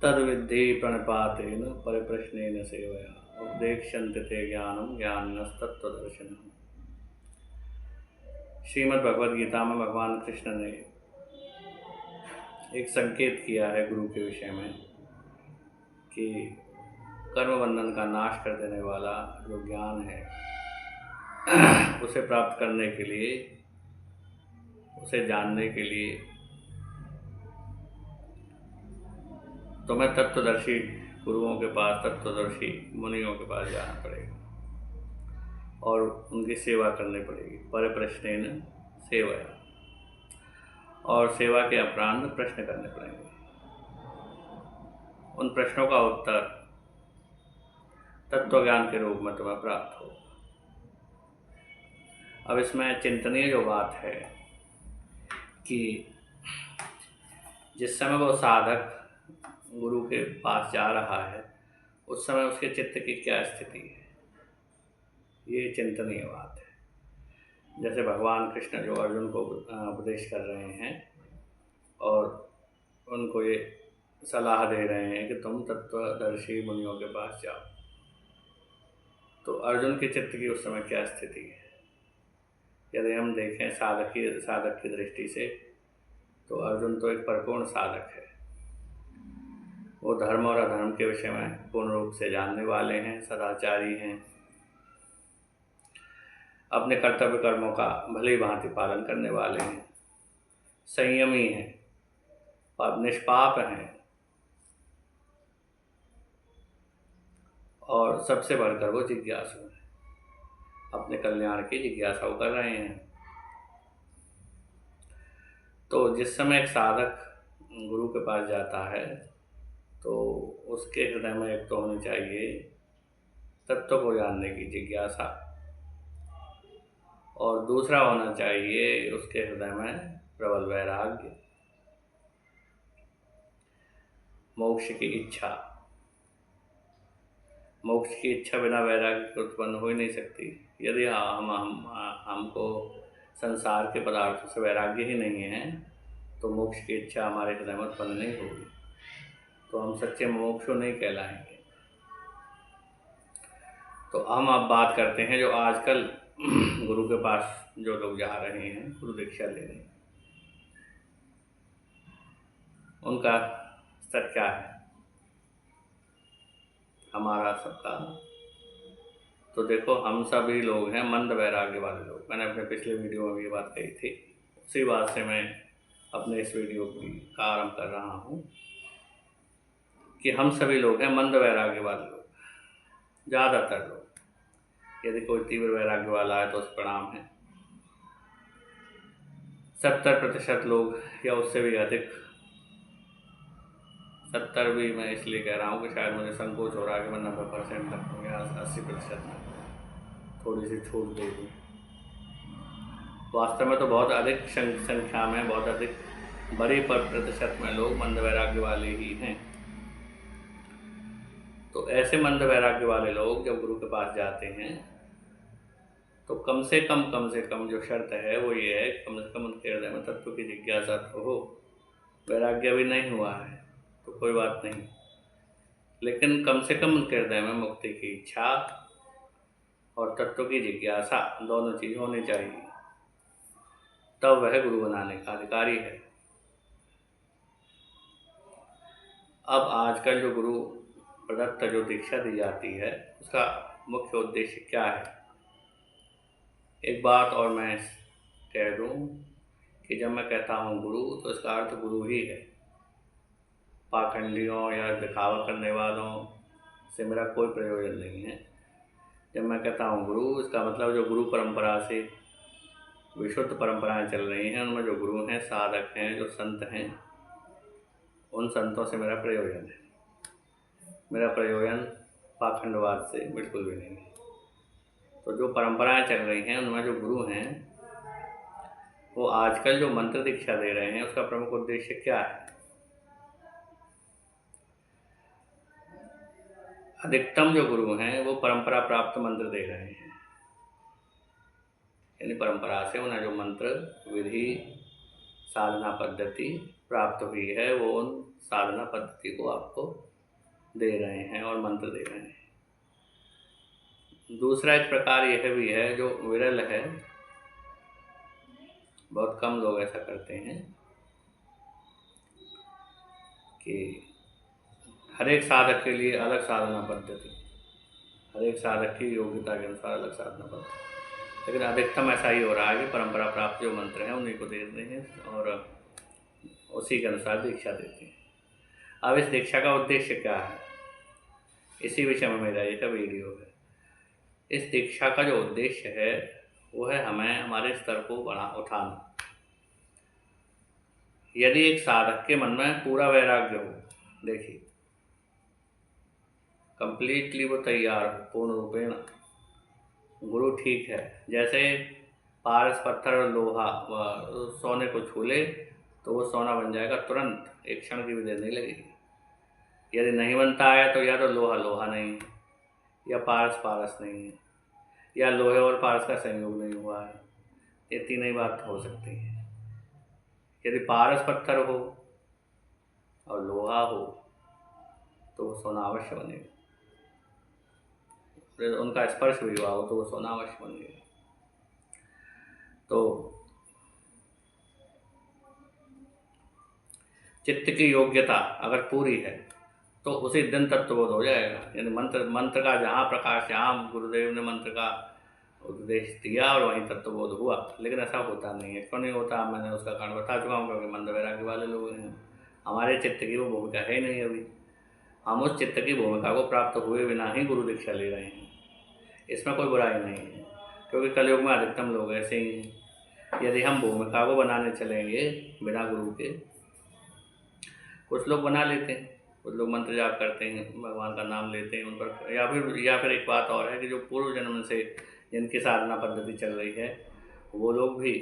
तद्विद्धि प्रणिपातेन परिप्रश्नेन सेवया उपदेक्ष्यन्ते ते ज्ञानं ज्ञानिनस्तत्त्वदर्शिनः। श्रीमद् भगवद गीता में भगवान कृष्ण ने एक संकेत किया है गुरु के विषय में कि कर्म बंधन का नाश कर देने वाला जो ज्ञान है उसे प्राप्त करने के लिए, उसे जानने के लिए तुम्हें तत्वदर्शी गुरुओं के पास, तत्वदर्शी मुनियों के पास जाना पड़ेगा और उनकी सेवा करनी पड़ेगी। परिप्रश्नेन सेवया, और सेवा के उपरांत प्रश्न करने पड़ेंगे। उन प्रश्नों का उत्तर तत्व ज्ञान के रूप में तुम्हें प्राप्त हो। अब इसमें चिंतनीय जो बात है कि जिस समय वो साधक गुरु के पास जा रहा है उस समय उसके चित्त की क्या स्थिति है, ये चिंतनीय बात है। जैसे भगवान कृष्ण जो अर्जुन को उपदेश कर रहे हैं और उनको ये सलाह दे रहे हैं कि तुम तत्वदर्शी मुनियों के पास जाओ, तो अर्जुन के चित्त की उस समय क्या स्थिति है? यदि हम देखें साधक की दृष्टि से, तो अर्जुन तो एक परिपूर्ण साधक है। वो धर्म और अधर्म के विषय में पूर्ण रूप से जानने वाले हैं, सदाचारी हैं, अपने कर्तव्य कर्मों का भली भांति पालन करने वाले हैं, संयमी हैं और निष्पाप हैं, और सबसे बढ़कर वो जिज्ञासु हैं, अपने कल्याण की जिज्ञासा कर रहे हैं। तो जिस समय एक साधक गुरु के पास जाता है तो उसके हृदय में एक तो होनी चाहिए तत्व को जानने की जिज्ञासा, और दूसरा होना चाहिए उसके हृदय में प्रबल वैराग्य, मोक्ष की इच्छा। मोक्ष की इच्छा बिना वैराग्य उत्पन्न हो ही नहीं सकती। यदि हमको संसार के पदार्थों से वैराग्य ही नहीं है तो मोक्ष की इच्छा हमारे हृदय में उत्पन्न नहीं होगी, तो हम सच्चे मोक्षु नहीं कहलाएंगे। तो हम अब बात करते हैं जो आजकल गुरु के पास जो लोग जा रहे हैं गुरु दीक्षा लेने, उनका स्तर क्या है, हमारा सबका। तो देखो, हम सभी लोग हैं मंद वैराग्य वाले लोग। मैंने अपने पिछले वीडियो में ये बात कही थी, उसी बात से मैं अपने इस वीडियो का आरंभ कर रहा हूँ कि हम सभी लोग हैं मंद वैराग्य वाले लोग, ज़्यादातर लोग। यदि कोई तीव्र वैराग्य वाला है तो उस प्रणाम है। 70% लोग या उससे भी अधिक, 70 भी मैं इसलिए कह रहा हूँ कि शायद मुझे संकोच हो रहा है कि मैं 90% तक या 80% में थोड़ी सी छूट दे दूँ। वास्तव में तो बहुत अधिक संख्या में, बहुत अधिक बड़ी प्रतिशत में लोग मंद वैराग्य वाले ही हैं। तो ऐसे मंद वैराग्य वाले लोग जब गुरु के पास जाते हैं तो कम से कम जो शर्त है वो ये है, कम से कम उनके हृदय में तत्व की जिज्ञासा तो हो। वैराग्य भी नहीं हुआ है तो कोई बात नहीं, लेकिन कम से कम उनके हृदय में मुक्ति की इच्छा और तत्व की जिज्ञासा, दोनों चीज़ होनी चाहिए, तब वह गुरु बनाने का अधिकारी है। अब आजकल जो गुरु प्रदत्त जो दीक्षा दी जाती है उसका मुख्य उद्देश्य क्या है? एक बात और मैं कह दूं कि जब मैं कहता हूं गुरु तो इसका अर्थ गुरु ही है। पाखंडियों या दिखावा करने वालों से मेरा कोई प्रयोजन नहीं है। जब मैं कहता हूं गुरु, इसका मतलब जो गुरु परंपरा से विशुद्ध परंपराएं चल रही हैं उनमें जो गुरु हैं, साधक हैं, जो संत हैं, उन संतों से मेरा प्रयोजन है। मेरा प्रयोजन पाखंडवाद से बिल्कुल भी नहीं है। तो जो परंपराएं चल रही हैं उनमें जो गुरु हैं वो आजकल जो मंत्र दीक्षा दे रहे हैं उसका प्रमुख उद्देश्य क्या है? अधिकतम जो गुरु हैं वो परंपरा प्राप्त मंत्र दे रहे हैं, यानी परंपरा से उन्हें जो मंत्र, विधि, साधना पद्धति प्राप्त हुई है वो उन साधना पद्धति को आपको दे रहे हैं और मंत्र दे रहे हैं। दूसरा एक प्रकार यह भी है जो विरल है, बहुत कम लोग ऐसा करते हैं कि हर एक साधक के लिए अलग साधना पद्धति, हर एक साधक की योग्यता के अनुसार अलग साधना पद्धति, लेकिन अधिकतम ऐसा ही हो रहा है कि परंपरा प्राप्त जो मंत्र हैं उन्हीं को देते हैं और उसी के अनुसार दीक्षा देते हैं। अब इस दीक्षा का उद्देश्य क्या है, इसी विषय में मेरा एक वीडियो है। इस दीक्षा का जो उद्देश्य है वो है हमें हमारे स्तर को उठाना। यदि एक साधक के मन में पूरा वैराग्य हो, देखिए कंप्लीटली वो तैयार हो पूर्ण रूपेण, गुरु ठीक है, जैसे पारस पत्थर और लोहा सोने को छू ले तो वो सोना बन जाएगा तुरंत, एक क्षण की भी देर नहीं लगेगी। यदि नहीं बनता है तो या तो लोहा लोहा नहीं है, या पारस पारस नहीं है, या लोहे और पारस का संयोग नहीं हुआ है। ये तीन ही बात हो सकती है। यदि पारस पत्थर हो और लोहा हो तो वो सोना अवश्य बनेगा, उनका स्पर्श भी हुआ हो तो वो सोना अवश्य बनेगा। तो चित्त की योग्यता अगर पूरी है तो उसी दिन तत्वबोध हो जाएगा। यानी मंत्र का जहाँ प्रकाश, जहाँ गुरुदेव ने मंत्र का उपदेश दिया और वहीं तत्वबोध हुआ, लेकिन ऐसा होता नहीं है। क्यों नहीं होता, मैंने उसका कारण बता चुका हूँ, क्योंकि मंद वैराग्य वाले लोग हैं, हमारे चित्त की वो भूमिका है नहीं अभी। हम उस चित्त की भूमिका को प्राप्त हुए बिना ही गुरु दीक्षा ले रहे हैं, इसमें कोई बुराई नहीं है, क्योंकि कलयुग में अधिकतम लोग ऐसे ही हैं। यदि हम भूमिका को बनाने चलेंगे बिना गुरु के, कुछ लोग बना लेते हैं, कुछ लोग मंत्र जाप करते हैं, भगवान का नाम लेते हैं उन पर, या फिर एक बात और है कि जो पूर्व जन्म से जिनकी साधना पद्धति चल रही है वो लोग भी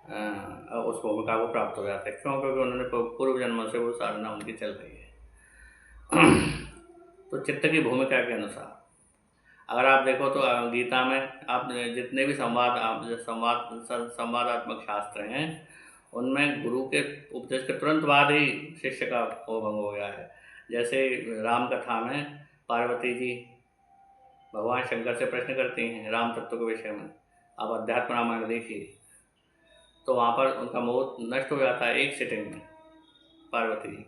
उस भूमिका को प्राप्त हो जाते हैं। क्यों? क्योंकि उन्होंने पूर्व जन्म से वो साधना उनकी चल रही है। तो चित्त की भूमिका के अनुसार अगर आप देखो तो गीता में आप जितने भी संवादात्मक शास्त्र हैं उनमें गुरु के उपदेश के तुरंत बाद ही शिष्य का वो भंग हो गया है। जैसे राम कथा में पार्वती जी भगवान शंकर से प्रश्न करती हैं राम तत्व के विषय में, आप अध्यात्म रामायण देखिए, तो वहाँ पर उनका मोह नष्ट हो जाता है एक सिटिंग में। पार्वती जी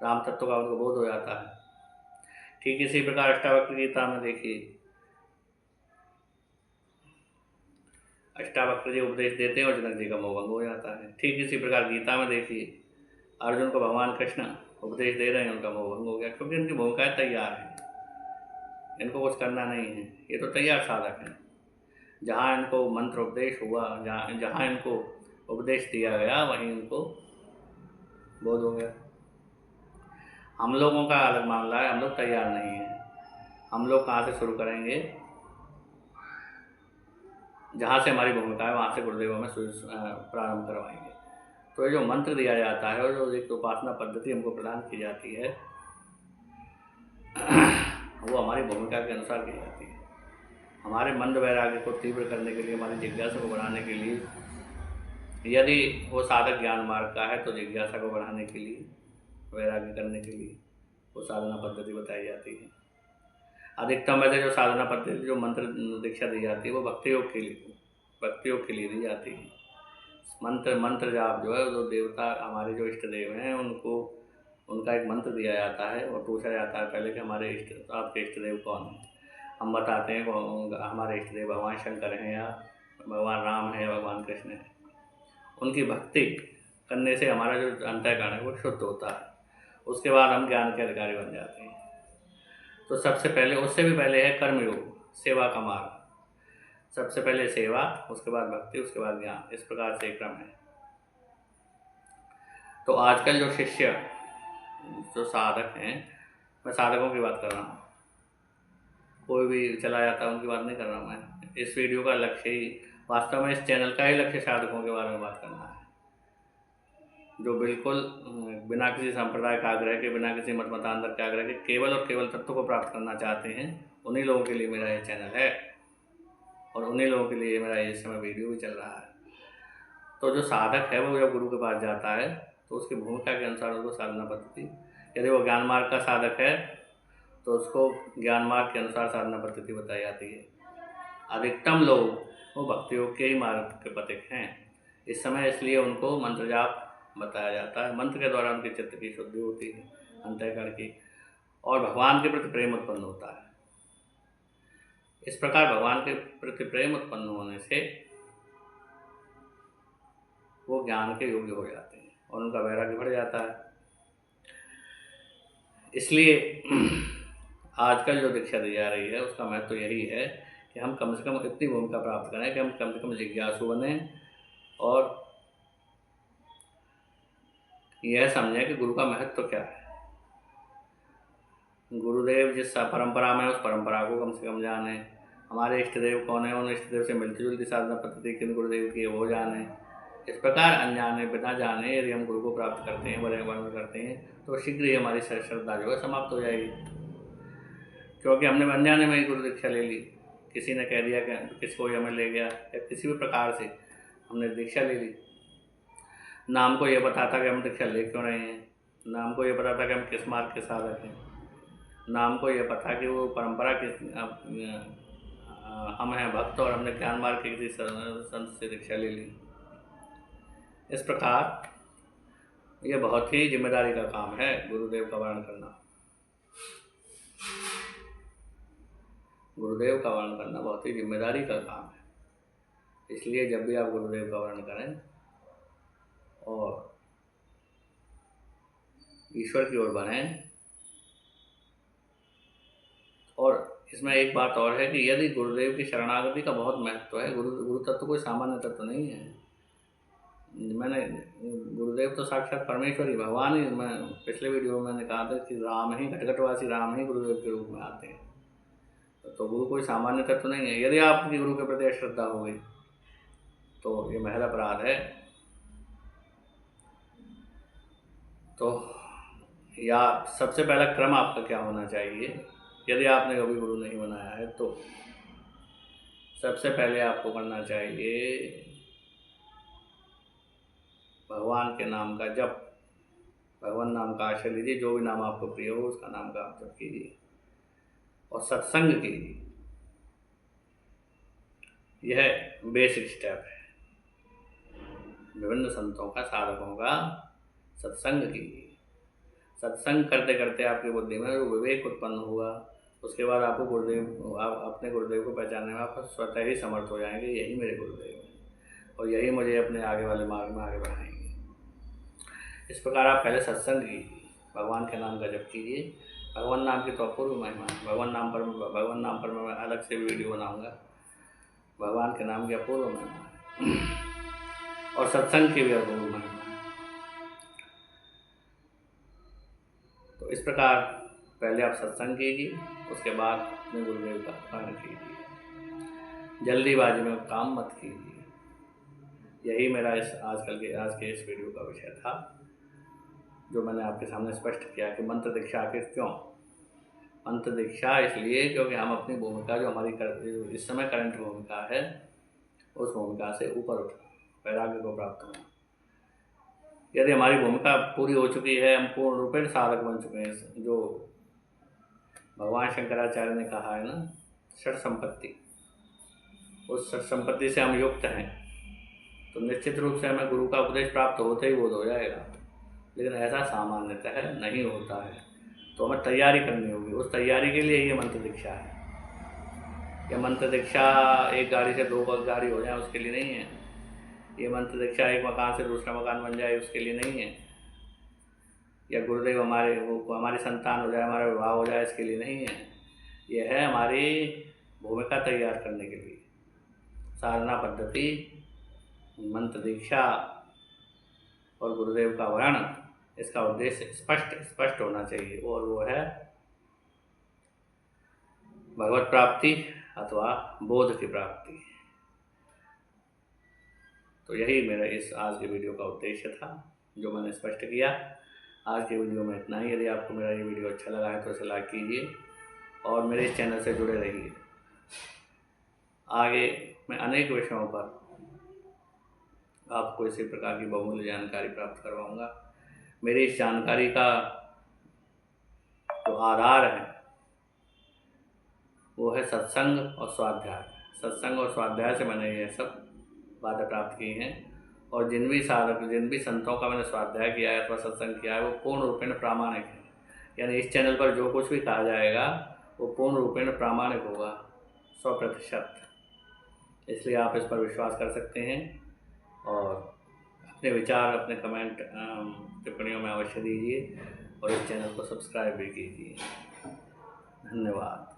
राम तत्व का उनको बोध हो जाता है। ठीक इसी प्रकार अष्टावक्र गीता में देखिए, अष्टावक्र जी उपदेश देते हैं और जनक जी का मोह भंग हो जाता है। ठीक इसी प्रकार गीता में देखिए अर्जुन को भगवान कृष्ण उपदेश दे रहे हैं, उनका मोह भंग हो गया, क्योंकि इनकी भूमिकाएं तैयार हैं, इनको कुछ करना नहीं है, ये तो तैयार साधक हैं। जहाँ इनको मंत्र उपदेश हुआ, जहाँ इनको उपदेश दिया गया वहीं इनको बोध हो गया। हम लोगों का अलग मामला है, हम लोग तैयार नहीं हैं। हम लोग कहाँ से शुरू करेंगे, जहाँ से हमारी भूमिका है वहाँ से गुरुदेव हमें प्रारंभ करवाएंगे। तो ये जो मंत्र दिया जाता है और जो एक उपासना पद्धति हमको प्रदान की जाती है वो हमारी भूमिका के अनुसार की जाती है। हमारे मंद वैराग्य को तीव्र करने के लिए, हमारी जिज्ञासा को बढ़ाने के लिए, यदि वो साधक ज्ञान मार्ग का है तो जिज्ञासा को बढ़ाने के लिए, वैराग्य करने के लिए वो साधना पद्धति बताई जाती है। अधिकतम वैसे जो साधना पद्धति, जो मंत्र दीक्षा दी जाती है वो भक्ति योग के लिए दी जाती है। मंत्र जाप जो है वो देवता, हमारे जो इष्ट देव हैं उनको उनका एक मंत्र दिया जाता है और पूछा जाता है पहले कि हमारे आपके इष्ट देव कौन हैं। हम बताते हैं हमारे इष्ट देव भगवान शंकर हैं या भगवान राम है या भगवान कृष्ण है। उनकी भक्ति करने से हमारा जो अंतःकरण है वो शुद्ध होता है, उसके बाद हम ज्ञान के अधिकारी बन जाते हैं। तो सबसे पहले, उससे भी पहले है कर्मयोग, सेवा का मार्ग। सबसे पहले सेवा, उसके बाद भक्ति, उसके बाद ज्ञान, इस प्रकार से क्रम है। तो आजकल जो शिष्य, जो साधक हैं, मैं साधकों की बात कर रहा हूँ, कोई भी चला जाता है उनकी बात नहीं कर रहा हूँ मैं। इस वीडियो का लक्ष्य ही, वास्तव में इस चैनल का ही लक्ष्य साधकों के बारे में बात करना है, जो बिल्कुल बिना किसी संप्रदाय का आग्रह के, बिना किसी मतांतर के आग्रह के केवल और केवल तत्व को प्राप्त करना चाहते हैं। उन्हीं लोगों के लिए मेरा ये चैनल है और उन्हीं लोगों के लिए मेरा इस समय वीडियो भी चल रहा है। तो जो साधक है वो जब गुरु के पास जाता है तो उसकी भूमिका के अनुसार उसको साधना पद्धति, यदि वो ज्ञान मार्ग का साधक है तो उसको ज्ञान मार्ग के अनुसार साधना पद्धति बताई जाती है। अधिकतम लोग वो भक्ति योग के ही मार्ग के पथिक हैं। इस समय इसलिए उनको मंत्र जाप बताया जाता है। मंत्र के द्वारा उनके चित्त की शुद्धि होती है, अंतःकरण की, और भगवान के प्रति प्रेम उत्पन्न होता है। इस प्रकार भगवान के प्रति प्रेम उत्पन्न होने से वो ज्ञान के योग्य हो जाते हैं और उनका वैराग्य बढ़ जाता है। इसलिए आजकल जो दीक्षा दी जा रही है उसका महत्व तो यही है कि हम कम से कम इतनी भूमिका प्राप्त करें कि हम कम से कम जिज्ञासु बने और यह समझें कि गुरु का महत्व क्या है। गुरुदेव जिस परंपरा में उस परंपरा को कम से कम जाने, हमारे इष्ट देव कौन है, उन इष्ट देव से मिलती जुलती साधना पद्धति किन गुरुदेव की वो जाने। इस प्रकार अनजाने बिना जाने यदि हम गुरु को प्राप्त करते हैं, वर्ण करते हैं, तो शीघ्र ही हमारी श्रद्धा जो है समाप्त हो जाएगी। क्योंकि हमने अनजाने में ही गुरु दीक्षा ले ली, किसी ने कह दिया कि किसी को हमें ले गया, या किसी भी प्रकार से हमने दीक्षा ले ली। नाम को ये पता था कि हम दीक्षा ले क्यों रहे हैं, नाम को ये पता था कि हम किस मार्ग के साधक हैं, नाम को ये पता कि वो परंपरा किस हम हैं भक्त और हमने ज्ञान मार्ग के किसी संत से दीक्षा ले ली। इस प्रकार ये बहुत ही जिम्मेदारी का काम है गुरुदेव का वर्ण करना। गुरुदेव का वर्ण करना बहुत ही जिम्मेदारी का काम है। इसलिए जब भी आप गुरुदेव का वर्ण करें और ईश्वर की ओर बढ़ें, और इसमें एक बात और है कि यदि गुरुदेव की शरणागति का बहुत महत्व है। गुरु तत्व कोई सामान्य तत्व नहीं है। मैंने गुरुदेव तो साक्षात परमेश्वर ही, भगवान ही। मैं पिछले वीडियो में मैंने कहा था कि राम ही, घटघटवासी राम ही गुरुदेव के रूप में आते हैं। तो गुरु कोई सामान्य तत्व नहीं है। यदि आपकी गुरु के प्रति अश्रद्धा हो गई तो ये महज अपराध है। तो या सबसे पहला क्रम आपका क्या होना चाहिए, यदि आपने कभी गुरु नहीं बनाया है तो सबसे पहले आपको करना चाहिए भगवान के नाम का जप। भगवान नाम का आश्रय लीजिए, जो भी नाम आपको प्रिय हो उसका नाम का आप जप कीजिए और सत्संग कीजिए। यह बेसिक स्टेप है। विभिन्न संतों का, साधकों का सत्संग कीजिए। सत्संग करते करते आपकी बुद्धि में जो विवेक उत्पन्न होगा, उसके बाद आपको अपने गुरुदेव को पहचानने में आप स्वतः ही समर्थ हो जाएंगे। यही मेरे गुरुदेव हैं और यही मुझे अपने आगे वाले मार्ग में आगे बढ़ाएंगे। इस प्रकार आप पहले सत्संग कीजिए, भगवान के नाम का जप कीजिए। भगवान नाम की तो अपूर्व महिमा है। भगवान नाम पर मैं अलग से वीडियो बनाऊंगा। भगवान के नाम की अपूर्व महिमा है और सत्संग की भी अपूर्व महिमा है। तो इस प्रकार पहले आप सत्संग कीजिए, उसके बाद अपने गुरुदेव का वर्ण कीजिए। जल्दीबाजी में काम मत कीजिए। यही मेरा आज के इस वीडियो का विषय था, जो मैंने आपके सामने स्पष्ट किया कि मंत्र दीक्षा आखिर क्यों। मंत्र दीक्षा इसलिए क्योंकि हम अपनी भूमिका, जो हमारी इस समय करंट भूमिका है, उस भूमिका से ऊपर उठना, वैराग्य को प्राप्त होना। यदि हमारी भूमिका पूरी हो चुकी है, हम पूर्ण रूपेण साधक बन चुके हैं, जो भगवान शंकराचार्य ने कहा है ना, षट संपत्ति, उस षट संपत्ति से हम युक्त हैं, तो निश्चित रूप से हमें गुरु का उपदेश प्राप्त होते ही बोध हो जाएगा। लेकिन ऐसा सामान्यतः नहीं होता है, तो हमें तैयारी करनी होगी। उस तैयारी के लिए ये मंत्र दीक्षा है। यह मंत्र दीक्षा एक गाड़ी से दो गाड़ी हो जाए उसके लिए नहीं है। ये मंत्र दीक्षा एक मकान से दूसरा मकान बन जाए उसके लिए नहीं है। या गुरुदेव हमारी संतान हो जाए, हमारा विवाह हो जाए, इसके लिए नहीं है। यह है हमारी भूमिका तैयार करने के लिए। साधना पद्धति, मंत्र दीक्षा और गुरुदेव का वर्ण, इसका उद्देश्य स्पष्ट होना चाहिए, और वो है भगवत प्राप्ति अथवा बोध की प्राप्ति। तो यही मेरा इस आज के वीडियो का उद्देश्य था, जो मैंने स्पष्ट किया। आज के वीडियो में इतना ही। यदि आपको मेरा ये वीडियो अच्छा लगा है तो इसे लाइक कीजिए और मेरे इस चैनल से जुड़े रहिए। आगे मैं अनेक विषयों पर आपको इसी प्रकार की बहुमूल्य जानकारी प्राप्त करवाऊँगा। मेरी इस जानकारी का जो आधार है वो है सत्संग और स्वाध्याय। सत्संग और स्वाध्याय से मैंने ये सब बातें प्राप्त की हैं, और जिन भी साधक, जिन भी संतों का मैंने स्वाध्याय किया है अथवा सत्संग किया है वो पूर्ण रूपेण प्रामाणिक है। यानी इस चैनल पर जो कुछ भी कहा जाएगा वो पूर्ण रूपेण प्रामाणिक होगा, 100%। इसलिए आप इस पर विश्वास कर सकते हैं, और अपने विचार, अपने कमेंट टिप्पणियों में अवश्य दीजिए, और इस चैनल को सब्सक्राइब भी कीजिए। धन्यवाद।